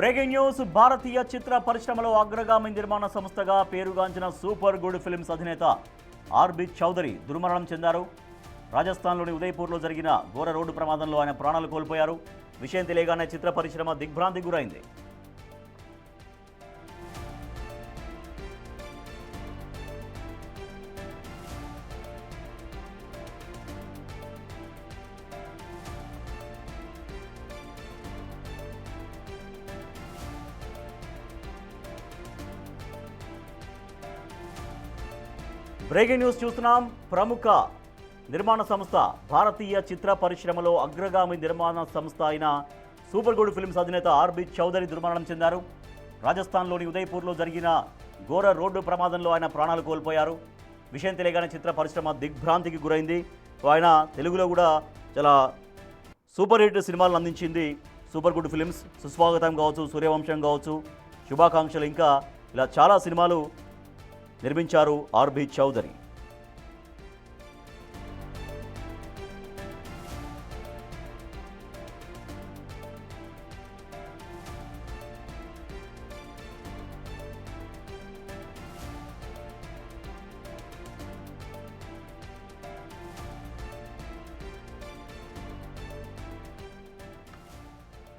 Breaking news. భారతీయ చిత్ర పరిశ్రమలో అగ్రగామి నిర్మాణ సంస్థగా పేరుగాంచిన సూపర్ గుడ్ ఫిల్మ్స్ అధినేత ఆర్బి చౌదరి దుర్మరణం చెందారు. రాజస్థాన్లోని ఉదయపూర్లో జరిగిన ఘోర రోడ్డు ప్రమాదంలో ఆయన ప్రాణాలు కోల్పోయారు. విషయం తెలియగానే చిత్ర పరిశ్రమ దిగ్భ్రాంతికి గురైంది. బ్రేకింగ్ న్యూస్ చూస్తున్నాం. ప్రముఖ నిర్మాణ సంస్థ భారతీయ చిత్ర పరిశ్రమలో అగ్రగామి నిర్మాణ సంస్థ అయిన సూపర్ గుడ్ ఫిల్మ్స్ అధినేత ఆర్బి చౌదరి దుర్మరణం చెందారు. రాజస్థాన్లోని ఉదయపూర్లో జరిగిన ఘోర రోడ్డు ప్రమాదంలో ఆయన ప్రాణాలు కోల్పోయారు. విషయం తెలియగానే చిత్ర పరిశ్రమ దిగ్భ్రాంతికి గురైంది. ఆయన తెలుగులో కూడా చాలా సూపర్ హిట్ సినిమాలను అందించింది సూపర్ గుడ్ ఫిల్మ్స్. సుస్వాగతం కావచ్చు, సూర్యవంశం కావచ్చు, శుభాకాంక్షలు, ఇంకా ఇలా చాలా సినిమాలు నిర్మించారు ఆర్బి చౌదరి.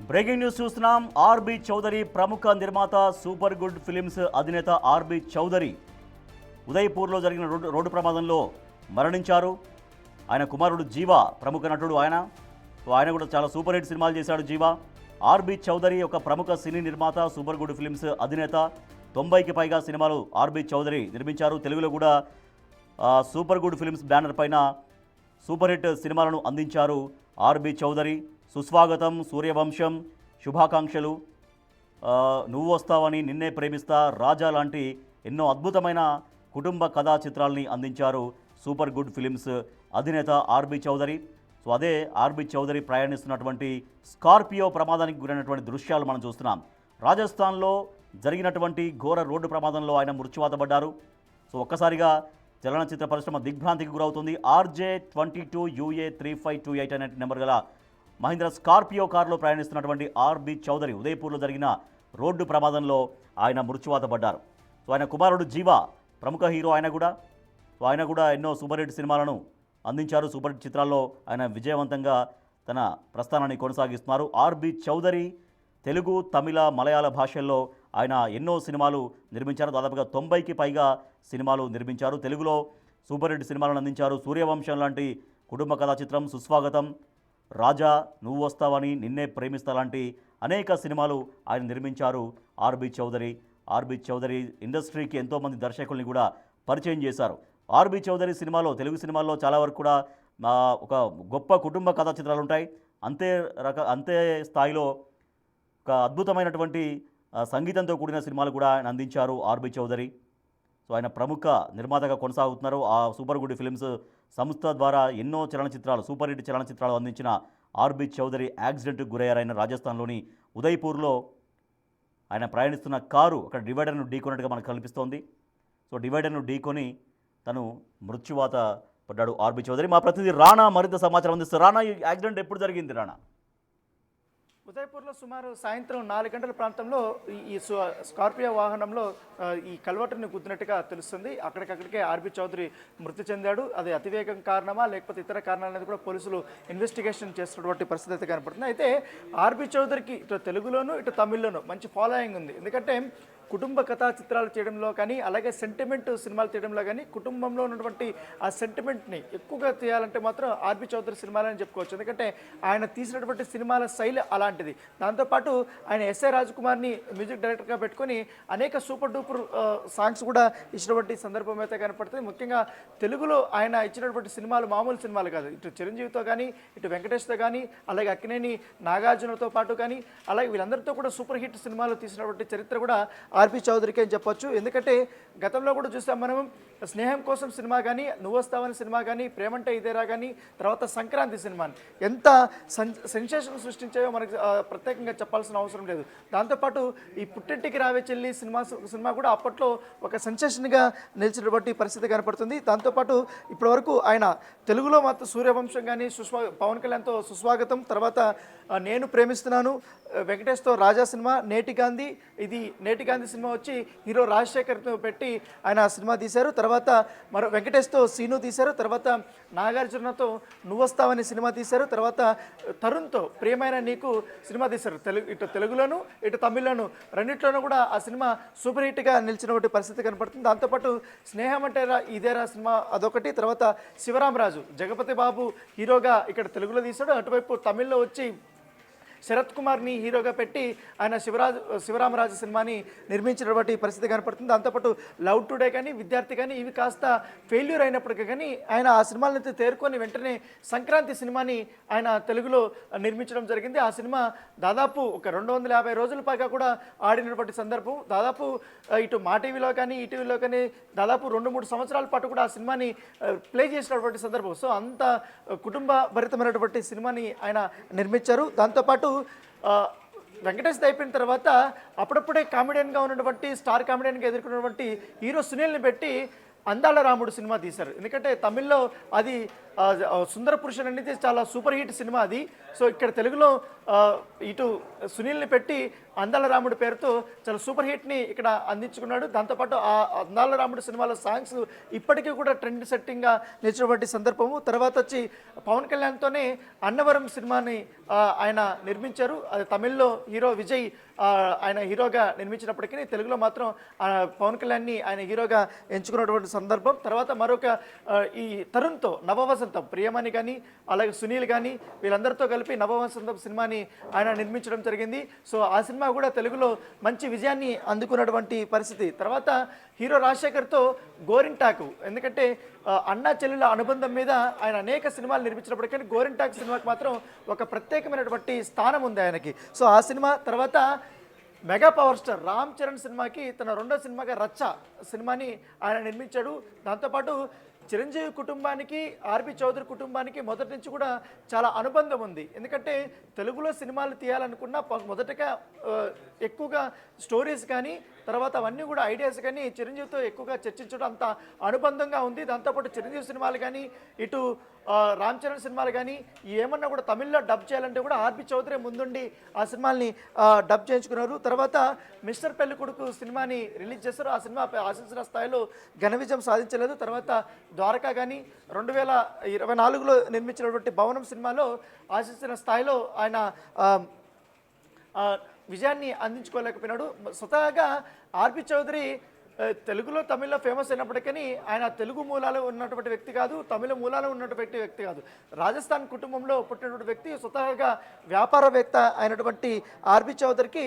బ్రేకింగ్ న్యూస్ చూస్తున్నాం. ఆర్బి చౌదరి ప్రముఖ నిర్మాత సూపర్ గుడ్ ఫిల్మ్స్ అధినేత ఆర్బి చౌదరి ఉదయపూర్లో జరిగిన రోడ్డు ప్రమాదంలో మరణించారు. ఆయన కుమారుడు జీవా ప్రముఖ నటుడు. ఆయన కూడా చాలా సూపర్ హిట్ సినిమాలు చేశాడు జీవా. ఆర్బి చౌదరి ఒక ప్రముఖ సినీ నిర్మాత, సూపర్ గుడ్ ఫిల్మ్స్ అధినేత. 90కి పైగా సినిమాలు ఆర్బి చౌదరి నిర్మించారు. తెలుగులో కూడా సూపర్ గుడ్ ఫిల్మ్స్ బ్యానర్ పైన సూపర్ హిట్ సినిమాలను అందించారు ఆర్బి చౌదరి. సుస్వాగతం, సూర్యవంశం, శుభాకాంక్షలు, నువ్వు వస్తావని, నిన్నే ప్రేమిస్తా, రాజా లాంటి ఎన్నో అద్భుతమైన కుటుంబ కథా చిత్రాలని అందించారు సూపర్ గుడ్ ఫిల్మ్స్ అధినేత ఆర్బి చౌదరి. సో అదే ఆర్బి చౌదరి ప్రయాణిస్తున్నటువంటి స్కార్పియో ప్రమాదానికి గురైనటువంటి దృశ్యాలు మనం చూస్తున్నాం. రాజస్థాన్లో జరిగినటువంటి ఘోర రోడ్డు ప్రమాదంలో ఆయన మృత్యువాత పడ్డారు. సో ఒక్కసారిగా చలనచిత్ర పరిశ్రమ దిగ్భ్రాంతికి గురవుతుంది. RJ22 UA 3528 అనే నెంబర్ గల మహీంద్రా స్కార్పియో కారులో ప్రయాణిస్తున్నటువంటి ఆర్బి చౌదరి ఉదయపూర్లో జరిగిన రోడ్డు ప్రమాదంలో ఆయన మృత్యువాత పడ్డారు. సో ఆయన కుమారుడు జీవా ప్రముఖ హీరో. ఆయన కూడా ఎన్నో సూపర్ హిట్ సినిమాలను అందించారు. సూపర్ హిట్ చిత్రాల్లో ఆయన విజయవంతంగా తన ప్రస్థానాన్ని కొనసాగిస్తున్నారు. ఆర్బి చౌదరి తెలుగు, తమిళ, మలయాళ భాషల్లో ఆయన ఎన్నో సినిమాలు నిర్మించారు. దాదాపుగా 90కి పైగా సినిమాలు నిర్మించారు. తెలుగులో సూపర్ హిట్ సినిమాలను అందించారు. సూర్యవంశం లాంటి కుటుంబ కథా చిత్రం, సుస్వాగతం, రాజా, నువ్వు వస్తావని, నిన్నే ప్రేమిస్తా లాంటి అనేక సినిమాలు ఆయన నిర్మించారు ఆర్బి చౌదరి. ఆర్బి చౌదరి ఇండస్ట్రీకి ఎంతోమంది దర్శకుల్ని కూడా పరిచయం చేశారు. ఆర్బి చౌదరి సినిమాలో, తెలుగు సినిమాల్లో చాలా వరకు కూడా ఒక గొప్ప కుటుంబ కథా చిత్రాలు ఉంటాయి. అంతే స్థాయిలో ఒక అద్భుతమైనటువంటి సంగీతంతో కూడిన సినిమాలు కూడా ఆయన అందించారు ఆర్బి చౌదరి. సో ఆయన ప్రముఖ నిర్మాతగా కొనసాగుతున్నారు. ఆ సూపర్ గుడ్ ఫిల్మ్స్ సంస్థ ద్వారా ఎన్నో చలనచిత్రాలు, సూపర్ హిట్ చలనచిత్రాలు అందించిన ఆర్బి చౌదరి యాక్సిడెంట్కి గురయ్యారైన రాజస్థాన్లోని ఉదయపూర్లో. ఆయన ప్రయాణిస్తున్న కారు అక్కడ డివైడర్ను ఢీకొన్నట్టుగా మనకు కనిపిస్తోంది. సో డివైడర్ను ఢీకొని తను మృత్యువాత పడ్డాడు ఆర్బి చౌదరి. మా ప్రతినిధి రాణా మరింత సమాచారం అందిస్తారు. రాణా, ఈ యాక్సిడెంట్ ఎప్పుడు జరిగింది రాణా? ఉదయపూర్లో సుమారు సాయంత్రం 4 గంటల ప్రాంతంలో ఈ స్కార్పియో వాహనంలో ఈ కల్వర్టుని గుద్దినట్టుగా తెలుస్తుంది. అక్కడికక్కడికే ఆర్బి చౌదరి మృతి చెందాడు. అది అతివేగం కారణమా లేకపోతే ఇతర కారణాలు అనేది కూడా పోలీసులు ఇన్వెస్టిగేషన్ చేస్తున్నటువంటి పరిస్థితి అయితే కనపడుతుంది. అయితే ఆర్బి చౌదరికి ఇటు తెలుగులోను ఇటు తమిళ్లోను మంచి ఫాలోయింగ్ ఉంది. ఎందుకంటే కుటుంబ కథా చిత్రాలు చేయడంలో కానీ, అలాగే సెంటిమెంట్ సినిమాలు తీయడంలో కానీ, కుటుంబంలో ఉన్నటువంటి ఆ సెంటిమెంట్ని ఎక్కువగా తీయాలంటే మాత్రం ఆర్బి చౌదరి సినిమాలని చెప్పుకోవచ్చు. ఎందుకంటే ఆయన తీసినటువంటి సినిమాల శైలి అలాంటిది. దాంతోపాటు ఆయన ఎస్ఏ రాజకుమార్ని మ్యూజిక్ డైరెక్టర్గా పెట్టుకొని అనేక సూపర్ డూపర్ సాంగ్స్ కూడా ఇచ్చినటువంటి సందర్భం అయితే కనపడుతుంది. ముఖ్యంగా తెలుగులో ఆయన ఇచ్చినటువంటి సినిమాలు మామూలు సినిమాలు కాదు. ఇటు చిరంజీవితో కానీ, ఇటు వెంకటేష్తో కానీ, అలాగే అక్కినేని నాగార్జునతో పాటు కానీ, అలాగే వీళ్ళందరితో కూడా సూపర్ హిట్ సినిమాలు తీసినటువంటి చరిత్ర కూడా ఆర్పి చౌదరికి అని చెప్పొచ్చు. ఎందుకంటే గతంలో కూడా చూసాం మనం స్నేహం కోసం సినిమా కానీ, నువ్వు వస్తావని సినిమా కానీ, ప్రేమంటే ఇదేరా కానీ, తర్వాత సంక్రాంతి సినిమాని ఎంత సెన్సేషన్ సృష్టించాయో మనకి ప్రత్యేకంగా చెప్పాల్సిన అవసరం లేదు. దాంతోపాటు ఈ పుట్టింటికి రావే చెల్లి సినిమా కూడా అప్పట్లో ఒక సెన్సేషన్గా నిలిచినటువంటి పరిస్థితి కనపడుతుంది. దాంతోపాటు ఇప్పటివరకు ఆయన తెలుగులో మాత్రం సూర్యవంశం కానీ, పవన్ కళ్యాణ్తో సుస్వాగతం, తర్వాత నేను ప్రేమిస్తున్నాను, వెంకటేష్తో రాజా సినిమా, నేటి గాంధీ, ఇది నేటి గాంధీ సినిమా వచ్చి హీరో రాజశేఖర్తో పెట్టి ఆయన సినిమా తీశారు. తర్వాత మరో వెంకటేష్తో సీను తీశారు. తర్వాత నాగార్జునతో నువ్వొస్తావని సినిమా తీశారు. తర్వాత తరుణ్తో ప్రియమైన నీకు సినిమా తీశారు. ఇటు తెలుగులోను ఇటు తమిళ్లోను రెండిట్లోనూ కూడా ఆ సినిమా సూపర్ హిట్గా నిలిచినటువంటి పరిస్థితి కనపడుతుంది. దాంతోపాటు స్నేహం అంటే ఇదేరా సినిమా అదొకటి. తర్వాత శివరామరాజు, జగపతి బాబు హీరోగా ఇక్కడ తెలుగులో తీశాడు. అటువైపు తమిళ్లో వచ్చి శరత్ కుమార్ని హీరోగా పెట్టి ఆయన శివరామరాజు సినిమాని నిర్మించినటువంటి పరిస్థితి కనపడుతుంది. దాంతోపాటు లవ్ టుడే కానీ, విద్యార్థి కానీ ఇవి కాస్త ఫెయిల్యూర్ అయినప్పటికీ కానీ ఆయన ఆ సినిమాలను తేరుకొని వెంటనే సంక్రాంతి సినిమాని ఆయన తెలుగులో నిర్మించడం జరిగింది. ఆ సినిమా దాదాపు ఒక 250 రోజుల పైగా కూడా ఆడినటువంటి సందర్భం. దాదాపు ఇటు మా టీవీలో కానీ ఈటీవీలో కానీ దాదాపు 2-3 సంవత్సరాల పాటు కూడా ఆ సినిమాని ప్లే చేసినటువంటి సందర్భం. సో అంత కుటుంబ భరితమైనటువంటి సినిమాని ఆయన నిర్మించారు. దాంతోపాటు వెంకటేష్ అయిపోయిన తర్వాత అప్పుడప్పుడే కామెడియన్గా ఉన్నటువంటి స్టార్ కామెడియన్గా ఎదుర్కొన్నటువంటి హీరో సునీల్ని పెట్టి అందాల రాముడు సినిమా తీశారు. ఎందుకంటే తమిళ్లో అది సుందర పురుషుడు అనేది చాలా సూపర్ హిట్ సినిమా అది. సో ఇక్కడ తెలుగులో ఇటు సునీల్ని పెట్టి అందాల రాముడు పేరుతో చాలా సూపర్ హిట్ని ఇక్కడ అందించుకున్నాడు. దాంతోపాటు ఆ అందాల రాముడు సినిమాలో సాంగ్స్ ఇప్పటికీ కూడా ట్రెండ్ సెట్టింగ్గా నిలిచినటువంటి సందర్భము. తర్వాత వచ్చి పవన్ కళ్యాణ్తోనే అన్నవరం సినిమాని ఆయన నిర్మించారు. అది తమిళ్లో హీరో విజయ్ ఆయన హీరోగా నిర్మించినప్పటికీ తెలుగులో మాత్రం పవన్ కళ్యాణ్ని ఆయన హీరోగా ఎంచుకున్నటువంటి సందర్భం. తర్వాత మరొక ఈ తరుణ్తో నవవసంతం, ప్రియమణి కానీ అలాగే సునీల్ కానీ వీళ్ళందరితో కలిపి నవవసంతం సినిమాని ఆయన నిర్మించడం జరిగింది. సో ఆ సినిమా కూడా తెలుగులో మంచి విజయాన్ని అందుకున్నటువంటి పరిస్థితి. తర్వాత హీరో రాజశేఖర్తో గోరింటాకు, ఎందుకంటే అన్నా చెల్లెల అనుబంధం మీద ఆయన అనేక సినిమాలు నిర్మించినప్పటికీ గోరింటాకు సినిమాకి మాత్రం ఒక ప్రత్యేకమైనటువంటి స్థానం ఉంది ఆయనకి. సో ఆ సినిమా తర్వాత mega power star Ram Charan సినిమాకి తన రెండో సినిమాగా రచ్చ సినిమాని ఆయన నిర్మించాడు. దాంతోపాటు చిరంజీవి కుటుంబానికి ఆర్పి చౌదరి కుటుంబానికి మొదటి నుంచి కూడా చాలా అనుబంధం ఉంది. ఎందుకంటే తెలుగులో సినిమాలు తీయాలనుకున్న మొదటగా ఎక్కువగా స్టోరీస్ కానీ తర్వాత అవన్నీ కూడా ఐడియాస్ కానీ చిరంజీవితో ఎక్కువగా చర్చించడం అంత అనుబంధంగా ఉంది. దాంతోపాటు చిరంజీవి సినిమాలు కానీ ఇటు రామ్ చరణ్ సినిమాలు కానీ ఏమన్నా కూడా తమిళ్లో డబ్ చేయాలంటే కూడా ఆర్పి చౌదరి ముందుండి ఆ సినిమాల్ని డబ్ చేయించుకున్నారు. తర్వాత మిస్టర్ పెళ్లి కొడుకు సినిమాని రిలీజ్ చేశారు. ఆ సినిమా ఆశించిన స్థాయిలో ఘన విజయం సాధించలేదు. తర్వాత ద్వారకా కానీ 2024లో నిర్మించినటువంటి భవనం సినిమాలో ఆశించిన స్థాయిలో ఆయన విజయాన్ని అందించుకోలేకపోయినాడు. స్వతహాగా ఆర్పి చౌదరి తెలుగులో తమిళ్లో ఫేమస్ అయినప్పటికీ ఆయన తెలుగు మూలాలు ఉన్నటువంటి వ్యక్తి కాదు, తమిళ మూలాలు ఉన్నటువంటి వ్యక్తి కాదు. రాజస్థాన్ కుటుంబంలో పుట్టినటువంటి వ్యక్తి. స్వతహాగా వ్యాపారవేత్త అయినటువంటి ఆర్పి చౌదరికి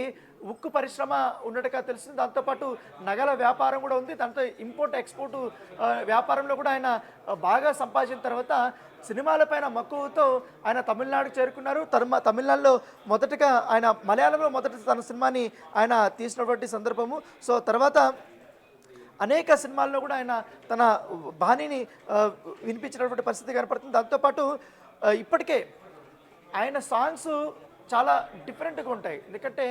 ఉక్కు పరిశ్రమ ఉన్నట్టుగా తెలిసింది. దాంతోపాటు నగల వ్యాపారం కూడా ఉంది. దాంతో ఇంపోర్ట్ ఎక్స్పోర్ట్ వ్యాపారంలో కూడా ఆయన బాగా సంపాదించిన తర్వాత సినిమాలపైన మక్కువతో ఆయన తమిళనాడుకు చేరుకున్నారు. తమిళనాడులో మొదటగా ఆయన మలయాళంలో మొదటి తన సినిమాని ఆయన తీసినటువంటి సందర్భము. సో తర్వాత అనేక సినిమాల్లో కూడా ఆయన తన బాణీని వినిపించినటువంటి పరిస్థితి కనపడుతుంది. దాంతోపాటు ఇప్పటికే ఆయన సాంగ్స్ చాలా డిఫరెంట్గా ఉంటాయి. ఎందుకంటే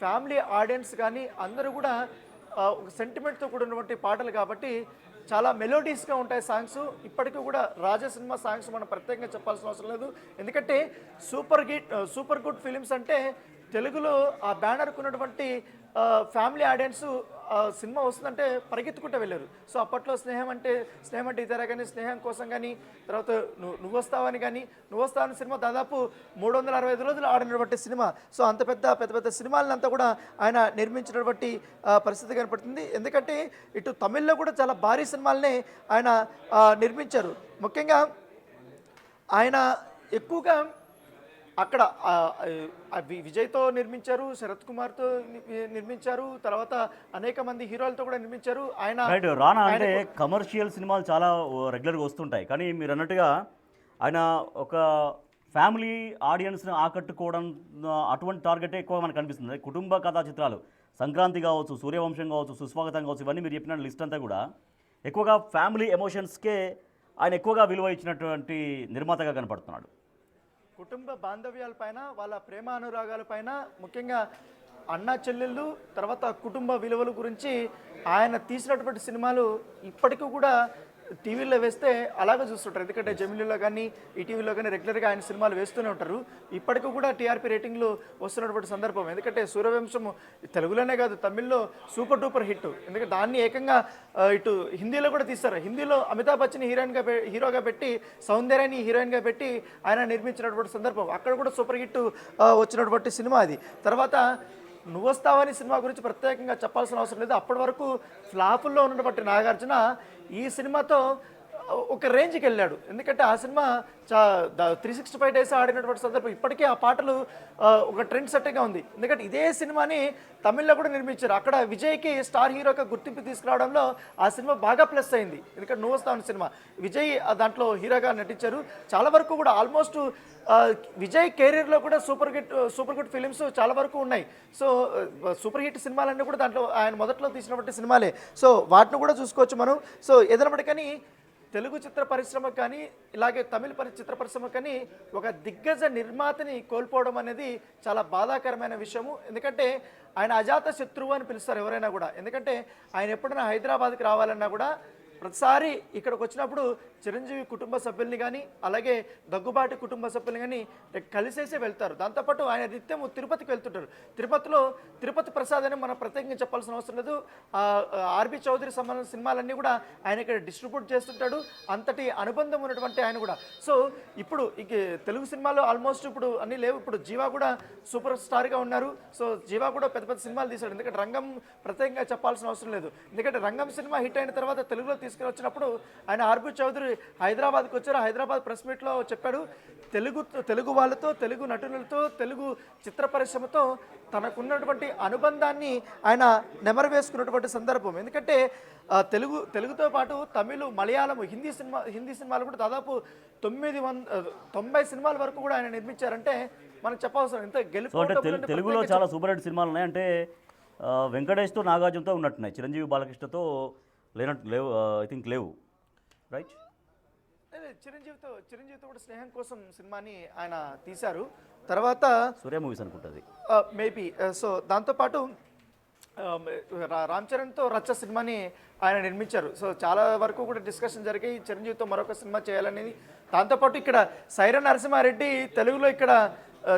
ఫ్యామిలీ ఆడియన్స్ కానీ అందరూ కూడా ఒక సెంటిమెంట్తో కూడినటువంటి పాటలు కాబట్టి చాలా మెలోడీస్గా ఉంటాయి సాంగ్స్. ఇప్పటికీ కూడా రాజా సినిమా సాంగ్స్ మనం ప్రత్యేకంగా చెప్పాల్సిన అవసరం లేదు. ఎందుకంటే సూపర్ గుడ్ ఫిలిమ్స్ అంటే తెలుగులో ఆ బ్యానర్కు ఉన్నటువంటి ఫ్యామిలీ ఆడియన్స్ సినిమా వస్తుందంటే పరిగెత్తుకుంటూ వెళ్ళారు. సో అప్పట్లో స్నేహం అంటే ఇతర కానీ స్నేహం కోసం కానీ తర్వాత నువ్వు వస్తావని కానీ నువ్వు వస్తావని సినిమా దాదాపు 365 రోజులు ఆడినటువంటి సినిమా. సో అంత పెద్ద సినిమాలంతా కూడా ఆయన నిర్మించినటువంటి పరిస్థితి కనపడుతుంది. ఎందుకంటే ఇటు తమిళ్లో కూడా చాలా భారీ సినిమాలనే ఆయన నిర్మించారు. ముఖ్యంగా ఆయన ఎక్కువగా అక్కడ విజయ్తో నిర్మించారు, శరత్ కుమార్తో నిర్మించారు, తర్వాత అనేక మంది హీరోలతో కూడా నిర్మించారు. ఆయన రానా అంటే కమర్షియల్ సినిమాలు చాలా రెగ్యులర్గా వస్తుంటాయి. కానీ మీరు అన్నట్టుగా ఆయన ఒక ఫ్యామిలీ ఆడియన్స్ని ఆకట్టుకోవడం అటువంటి టార్గెటే ఎక్కువ మనకు కనిపిస్తుంది. కుటుంబ కథా చిత్రాలు సంక్రాంతి కావచ్చు, సూర్యవంశం కావచ్చు, సుస్వాగతం కావచ్చు, ఇవన్నీ మీరు చెప్పిన లిస్ట్ అంతా కూడా ఎక్కువగా ఫ్యామిలీ ఎమోషన్స్కే ఆయన ఎక్కువగా విలువ ఇచ్చినటువంటి నిర్మాతగా కనపడుతున్నాడు. కుటుంబ బాంధవ్యాలపైన, వాళ్ళ ప్రేమ అనురాగాలపైన, ముఖ్యంగా అన్నా చెల్లెళ్ళు, తర్వాత కుటుంబ విలువల గురించి ఆయన తీసినటువంటి సినిమాలు ఇప్పటికీ కూడా టీవీలో వేస్తే అలాగే చూస్తుంటారు. ఎందుకంటే జమిలీలో కానీ ఈటీవీలో కానీ రెగ్యులర్గా ఆయన సినిమాలు వేస్తూనే ఉంటారు. ఇప్పటికీ కూడా టీఆర్పీ రేటింగ్లు వస్తున్నటువంటి సందర్భం. ఎందుకంటే సూర్యవంశం తెలుగులోనే కాదు, తమిళ్లో సూపర్ డూపర్ హిట్. ఎందుకంటే దాన్ని ఏకంగా ఇటు హిందీలో కూడా తీస్తారు. హిందీలో అమితాబ్ బచ్చన్ హీరోగా పెట్టి, సౌందర్యాన్ని హీరోయిన్గా పెట్టి ఆయన నిర్మించినటువంటి సందర్భం. అక్కడ కూడా సూపర్ హిట్ వచ్చినటువంటి సినిమా అది. తర్వాత నువ్వొస్తావని సినిమా గురించి ప్రత్యేకంగా చెప్పాల్సిన అవసరం లేదు. అప్పటి వరకు ఫ్లాపుల్లో ఉన్నటువంటి నాగార్జున ఈ సినిమాతో ఒక రేంజ్కి వెళ్ళాడు. ఎందుకంటే ఆ సినిమా 365 డేస్ ఆడినటువంటి సందర్భం. ఇప్పటికీ ఆ పాటలు ఒక ట్రెండ్ సెట్గా ఉంది. ఎందుకంటే ఇదే సినిమాని తమిళ్లో కూడా నిర్మించారు. అక్కడ విజయ్కి స్టార్ హీరోగా గుర్తింపు తీసుకురావడంలో ఆ సినిమా బాగా ప్లస్ అయింది. ఎందుకంటే నువ్వు వస్తావు సినిమా విజయ్ దాంట్లో హీరోగా నటించారు. చాలా వరకు కూడా ఆల్మోస్ట్ విజయ్ కెరీర్లో కూడా సూపర్ గుడ్ ఫిలిమ్స్ చాలా వరకు ఉన్నాయి. సో సూపర్ హిట్ సినిమాలన్నీ కూడా దాంట్లో ఆయన మొదట్లో తీసినటువంటి సినిమాలే. సో వాటిని కూడా చూసుకోవచ్చు మనం. సో ఏదైనప్పటికీ తెలుగు చిత్ర పరిశ్రమ కానీ, ఇలాగే తమిళ చిత్ర పరిశ్రమ కానీ ఒక దిగ్గజ నిర్మాతని కోల్పోవడం అనేది చాలా బాధాకరమైన విషయము. ఎందుకంటే ఆయన అజాత శత్రువు అని పిలుస్తారు ఎవరైనా కూడా. ఎందుకంటే ఆయన ఎప్పుడైనా హైదరాబాద్కి రావాలన్నా కూడా ప్రతిసారి ఇక్కడికి వచ్చినప్పుడు చిరంజీవి కుటుంబ సభ్యుల్ని కానీ, అలాగే దగ్గుబాటి కుటుంబ సభ్యుల్ని కానీ కలిసేసే వెళ్తారు. దాంతోపాటు ఆయన నిత్యం తిరుపతికి వెళ్తుంటారు. తిరుపతిలో తిరుపతి ప్రసాద్ అని మనం ప్రత్యేకంగా చెప్పాల్సిన అవసరం లేదు. ఆర్బి చౌదరి సంబంధించిన సినిమాలన్నీ కూడా ఆయన ఇక్కడ డిస్ట్రిబ్యూట్ చేస్తుంటాడు. అంతటి అనుబంధం ఉన్నటువంటి ఆయన కూడా. సో ఇప్పుడు తెలుగు సినిమాలో ఆల్మోస్ట్ ఇప్పుడు అన్నీ లేవు. ఇప్పుడు జీవా కూడా సూపర్ స్టార్గా ఉన్నారు. సో జీవా కూడా పెద్ద పెద్ద సినిమాలు తీశాడు. ఎందుకంటే రంగం ప్రత్యేకంగా చెప్పాల్సిన అవసరం లేదు. ఎందుకంటే రంగం సినిమా హిట్ అయిన తర్వాత తెలుగులో తీసుకుని ఆయన ఆర్బి చౌదరి హైదరాబాద్కి వచ్చారు. హైదరాబాద్ ప్రెస్ మీట్లో చెప్పాడు, తెలుగు వాళ్ళతో, తెలుగు నటులతో, తెలుగు చిత్ర పరిశ్రమతో తనకున్నటువంటి అనుబంధాన్ని ఆయన నెమరు వేసుకున్నటువంటి సందర్భం. ఎందుకంటే తెలుగుతో పాటు తమిళ, మలయాళం, హిందీ సినిమాలు కూడా దాదాపు 90 సినిమాల వరకు కూడా ఆయన నిర్మించారంటే మనం చెప్పవలసిన ఎంత గెలుపు. తెలుగులో చాలా సూపర్ హిట్ సినిమాలు ఉన్నాయి. అంటే వెంకటేష్తో, నాగార్జునతో ఉన్నట్టున్నాయి. చిరంజీవి, బాలకృష్ణతో లేవు, ఐ థింక్ లేవు, రైట్? చిరంజీవితో కూడా స్నేహం కోసం సినిమాని ఆయన తీశారు. తర్వాత సూర్య మూవీస్ అనుకుంటుంది మేబీ. సో దాంతోపాటు రామ్ చరణ్తో రచ్చ సినిమాని ఆయన నిర్మించారు. సో చాలా వరకు కూడా డిస్కషన్ జరిగి చిరంజీవితో మరొక సినిమా చేయాలనేది. దాంతోపాటు ఇక్కడ సైరా నరసింహారెడ్డి తెలుగులో ఇక్కడ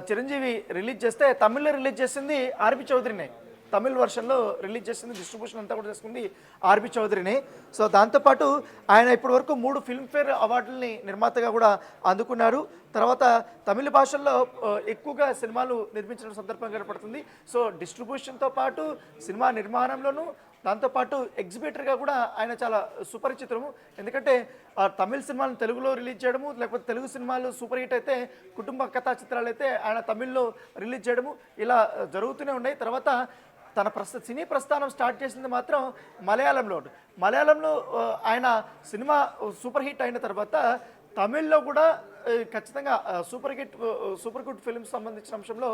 చిరంజీవి రిలీజ్ చేస్తే తమిళ్లో రిలీజ్ చేసింది ఆర్బి చౌదరినే. తమిళ్ వర్షన్లో రిలీజ్ చేసింది, డిస్ట్రిబ్యూషన్ అంతా కూడా చేసుకుంది ఆర్బి చౌదరిని. సో దాంతోపాటు ఆయన ఇప్పటి వరకు 3 ఫిల్మ్ఫేర్ అవార్డులని నిర్మాతగా కూడా అందుకున్నారు. తర్వాత తమిళ భాషల్లో ఎక్కువగా సినిమాలు నిర్మించిన సందర్భం కనపడుతుంది. సో డిస్ట్రిబ్యూషన్తో పాటు సినిమా నిర్మాణంలోనూ, దాంతోపాటు ఎగ్జిబిటర్గా కూడా ఆయన చాలా సుపరిచితము. ఎందుకంటే తమిళ సినిమాలను తెలుగులో రిలీజ్ చేయడము, లేకపోతే తెలుగు సినిమాలు సూపర్ హిట్ అయితే, కుటుంబ కథా చిత్రాలు అయితే ఆయన తమిళ్లో రిలీజ్ చేయడము, ఇలా జరుగుతూనే ఉన్నాయి. తర్వాత తన సినీ ప్రస్థానం స్టార్ట్ చేసింది మాత్రం మలయాళంలో ఆయన సినిమా సూపర్ హిట్ అయిన తర్వాత తమిళ్లో కూడా ఖచ్చితంగా సూపర్ గుడ్ ఫిల్మ్స్ సంబంధించిన అంశంలో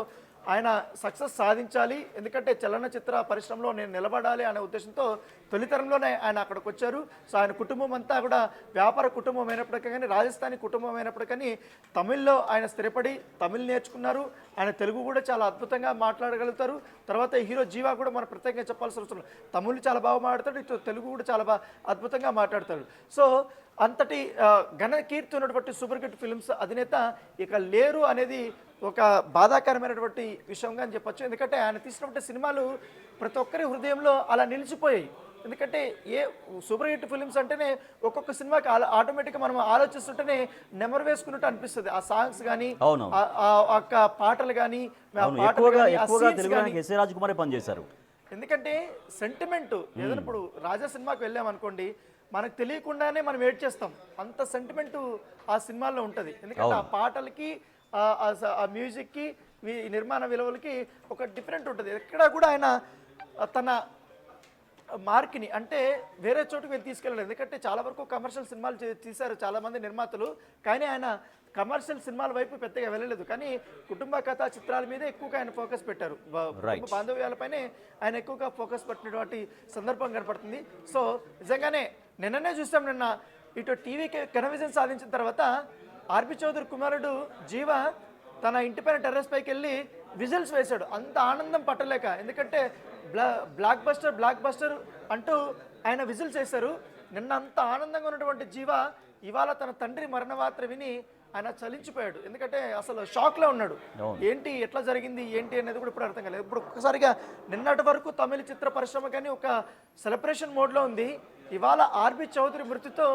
ఆయన సక్సెస్ సాధించాలి. ఎందుకంటే చలనచిత్ర పరిశ్రమలో నేను నిలబడాలి అనే ఉద్దేశంతో తొలితరంలోనే ఆయన అక్కడికి వచ్చారు. సో ఆయన కుటుంబం అంతా కూడా వ్యాపార కుటుంబం అయినప్పటికీ కానీ, రాజస్థానీ కుటుంబం అయినప్పటికీ తమిళ్లో ఆయన స్థిరపడి తమిళ్ నేర్చుకున్నారు. ఆయన తెలుగు కూడా చాలా అద్భుతంగా మాట్లాడగలుగుతారు. తర్వాత హీరో జీవా కూడా మనం ప్రత్యేకంగా చెప్పాల్సిన అవసరం లేదు. తమిళ్ చాలా బాగా మాట్లాడతాడు, ఇటు తెలుగు కూడా చాలా బాగా అద్భుతంగా మాట్లాడతాడు. సో అంతటి ఘన కీర్తి ఉన్నటువంటి సూపర్ హిట్ ఫిల్మ్స్ అధినేత ఇక లేరు అనేది ఒక బాధాకరమైనటువంటి విషయంగా అని చెప్పొచ్చు. ఎందుకంటే ఆయన తీసినటువంటి సినిమాలు ప్రతి ఒక్కరి హృదయంలో అలా నిలిచిపోయాయి. ఎందుకంటే సూపర్ హిట్ ఫిల్మ్స్ అంటేనే ఒక్కొక్క సినిమాకి ఆటోమేటిక్గా మనం ఆలోచిస్తుంటేనే నెమరు వేసుకున్నట్టు అనిపిస్తుంది. ఆ సాంగ్స్ కానీ, ఆ పాటలు కానీ, పనిచేశారు. ఎందుకంటే సెంటిమెంట్ ఏదైనా ఇప్పుడు రాజా సినిమాకి వెళ్ళామనుకోండి, మనకు తెలియకుండానే మనం వెయిట్ చేస్తాం. అంత సెంటిమెంటు ఆ సినిమాల్లో ఉంటుంది. ఎందుకంటే ఆ పాటలకి, ఆ మ్యూజిక్కి, నిర్మాణ విలువలకి ఒక డిఫరెంట్ ఉంటుంది. ఎక్కడా కూడా ఆయన తన మార్క్ని అంటే వేరే చోటుకు వెళ్ళి తీసుకెళ్ళలేదు. ఎందుకంటే చాలా వరకు కమర్షియల్ సినిమాలు తీశారు చాలామంది నిర్మాతలు, కానీ ఆయన కమర్షియల్ సినిమాల వైపు పెద్దగా వెళ్ళలేదు, కానీ కుటుంబ కథా చిత్రాల మీదే ఎక్కువగా ఆయన ఫోకస్ పెట్టారు. కుటుంబ బాంధవ్యాలపైనే ఆయన ఎక్కువగా ఫోకస్ పెట్టినటువంటి సందర్భం కనపడుతుంది. సో నిజంగానే నిన్ననే చూసాం, నిన్న ఇటు టీవీకి ఘన విజయం సాధించిన తర్వాత ఆర్బి చౌదరి కుమారుడు జీవ తన ఇంటిపైన టెర్రస్ పైకి వెళ్ళి విజిల్స్ వేశాడు. అంత ఆనందం పట్టలేక, ఎందుకంటే బ్లాక్ బస్టర్ అంటూ ఆయన విజిల్స్ వేశారు. నిన్న అంత ఆనందంగా ఉన్నటువంటి జీవ ఇవాళ తన తండ్రి మరణ వార్త విని ఆయన చలించిపోయాడు. ఎందుకంటే అసలు షాక్లో ఉన్నాడు. ఏంటి, ఎట్లా జరిగింది ఏంటి అనేది కూడా ఇప్పుడు అర్థం కాలేదు. ఇప్పుడు ఒక్కసారిగా నిన్నటి వరకు తమిళ చిత్ర పరిశ్రమ కానీ ఒక సెలబ్రేషన్ మోడ్లో ఉంది. ఇవాళ ఆర్బి చౌదరి మృతితో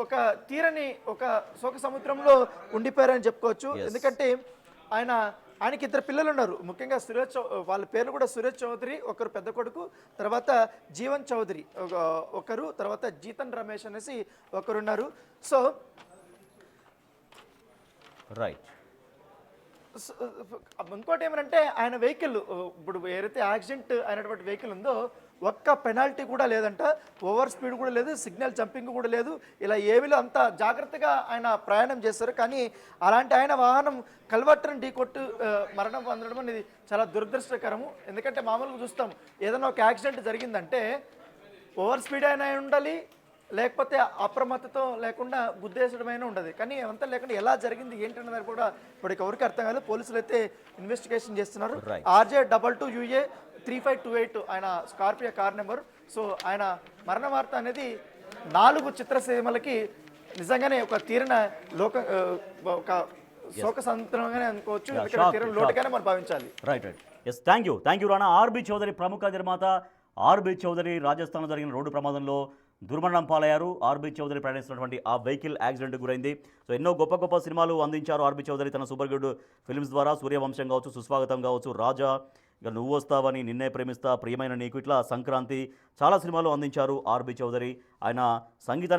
ఒక తీరని ఒక శోక సముద్రంలో ఉండిపోయారని చెప్పుకోవచ్చు. ఎందుకంటే ఆయనకి ఇద్దరు పిల్లలు ఉన్నారు. ముఖ్యంగా వాళ్ళ పేర్లు కూడా సురేష్ చౌదరి, ఒకరు పెద్ద కొడుకు, తర్వాత జీవన్ చౌదరి ఒకరు, తర్వాత జీతన్ రమేష్ అనేసి ఒకరున్నారు. So right. ఇంకోటి ఏమంటే ఆయన వెహికల్, ఇప్పుడు ఏదైతే యాక్సిడెంట్ అయినటువంటి వెహికల్ ఉందో ఒక్క పెనాల్టీ కూడా లేదంట, ఓవర్ స్పీడ్ కూడా లేదు, సిగ్నల్ జంపింగ్ కూడా లేదు. ఇలా ఏమీలో అంత జాగ్రత్తగా ఆయన ప్రయాణం చేస్తారు. కానీ అలాంటి ఆయన వాహనం కల్వర్టర్ని ఢీకొట్టు మరణం పొందడం అనేది చాలా దురదృష్టకరము. ఎందుకంటే మామూలుగా చూస్తాం, ఏదైనా ఒక యాక్సిడెంట్ జరిగిందంటే ఓవర్ స్పీడ్ అయినా ఉండాలి, లేకపోతే అప్రమత్తతో లేకుండా గుద్దేసడమైనా ఉండదు. కానీ అంతా లేకుండా ఎలా జరిగింది ఏంటన్నది కూడా ఇప్పటికి ఎవరికి అర్థం కాలేదు. పోలీసులు అయితే ఇన్వెస్టిగేషన్ చేస్తున్నారు. RJ22UA 3528 ఆయన స్కార్పియో కార్ నెంబర్. సో ఆయన మరణ వార్త అనేది 4 చిత్రసీమలకి నిజంగానే ఒక తీరిన ఒక శోక సంతరంగానే అనుకోవచ్చు. తీరని లోటుగానే మనం భావించాలి. Right. Yes, thank you Rana. RB Choudary ప్రముఖ నిర్మాత ఆర్బి చౌదరి రాజస్థాన్లో జరిగిన రోడ్డు ప్రమాదంలో దుర్మరణం పాలయ్యారు. ఆర్బి చౌదరి ప్రయాణిస్తున్నటువంటి ఆ వెహికల్ యాక్సిడెంట్ గురైంది. సో ఎన్నో గొప్ప సినిమాలు అందించారు ఆర్బి చౌదరి తన సూపర్ గుడ్ ఫిల్మ్స్ ద్వారా. సూర్యవంశం కావచ్చు, సుస్వాగతం కావచ్చు, రాజా, ఇక నువ్వు వస్తావని, నిన్నే ప్రేమిస్తా, ప్రియమైన నీకు, ఇట్లా సంక్రాంతి, చాలా సినిమాలు అందించారు ఆర్బి చౌదరి. ఆయన సంగీతాన్ని